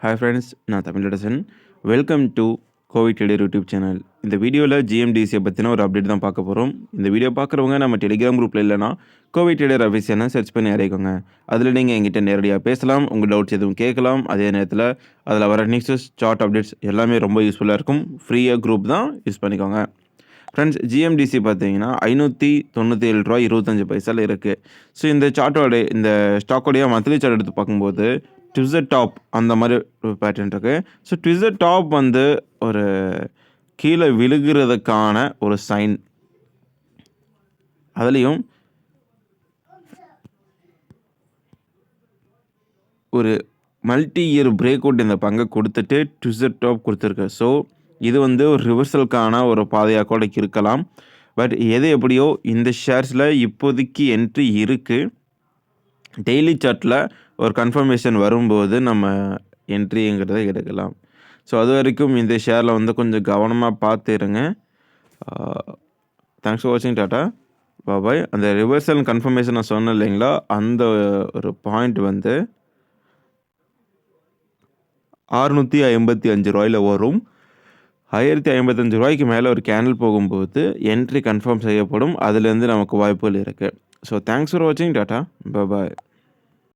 Hi friends, நான் Tamilarasan. Welcome to Kovai trader YouTube channel. இந்த வீடியோவில் ஜிஎம்டிசியை பற்றின ஒரு அப்டேட் தான் பார்க்க போகிறோம். இந்த வீடியோ பார்க்குறவங்க நம்ம டெலிகிராம் குரூப்பில் இல்லைனா கோவை ட்ரேடர் ஆஃபீஸியனை சர்ச் பண்ணி இறக்கிக்கோங்க. அதில் நீங்கள் எங்கிட்ட நேரடியாக பேசலாம், உங்கள் டவுட்ஸ் எதுவும் கேட்கலாம். அதே நேரத்தில் அதில் வர நியூஸஸ், சார்ட் அப்டேட்ஸ் எல்லாமே ரொம்ப யூஸ்ஃபுல்லாக இருக்கும். ஃப்ரீயாக குரூப் தான் யூஸ் பண்ணிக்கோங்க. ஃப்ரெண்ட்ஸ், ஜிஎம்டிசி பார்த்தீங்கன்னா ₹597.25 இருக்குது. ஸோ இந்த சார்ட்டோடைய இந்த ஸ்டாக்கோடைய மந்த்லி சார்ட் எடுத்து பார்க்கும்போது ட்விஸ்டர் டாப் அந்த மாதிரி ஒரு பேட்டர்ன் இருக்குது. ஸோ ட்விஸ்டர் டாப் வந்து ஒரு கீழே விழுகிறதுக்கான ஒரு சைன். அதுலேயும் ஒரு மல்டி இயர் பிரேக் அவுட் இந்த பங்கை கொடுத்துட்டு ட்விஸ்டர் டாப் கொடுத்துருக்கு. ஸோ இது வந்து ஒரு ரிவர்சலுக்கான ஒரு பாதையாக கூட இருக்கலாம். பட் எது எப்படியோ இந்த ஷேர்ஸில் இப்போதைக்கு என்ட்ரி இருக்குது. டெய்லி சார்ட்டில் ஒரு கன்ஃபர்மேஷன் வரும்போது நம்ம என்ட்ரிங்கிறத எடுக்கலாம். ஸோ அது வரைக்கும் இந்த ஷேரில் வந்து கொஞ்சம் கவனமாக பார்த்து இருங்க. தேங்க்ஸ் ஃபார் வாட்சிங். டாட்டா, பாய். அந்த ரிவர்சல் கன்ஃபர்மேஷன் நான் சொன்னேன் இல்லைங்களா, அந்த ஒரு பாயிண்ட் வந்து ₹655 வரும். ₹1055 மேலே ஒரு கேண்டில் போகும்போது என்ட்ரி கன்ஃபார்ம் செய்யப்படும். அதுலேருந்து நமக்கு வாய்ப்புகள் இருக்குது. ஸோ தேங்க்ஸ் ஃபார் வாட்சிங். டாட்டா, பாய்.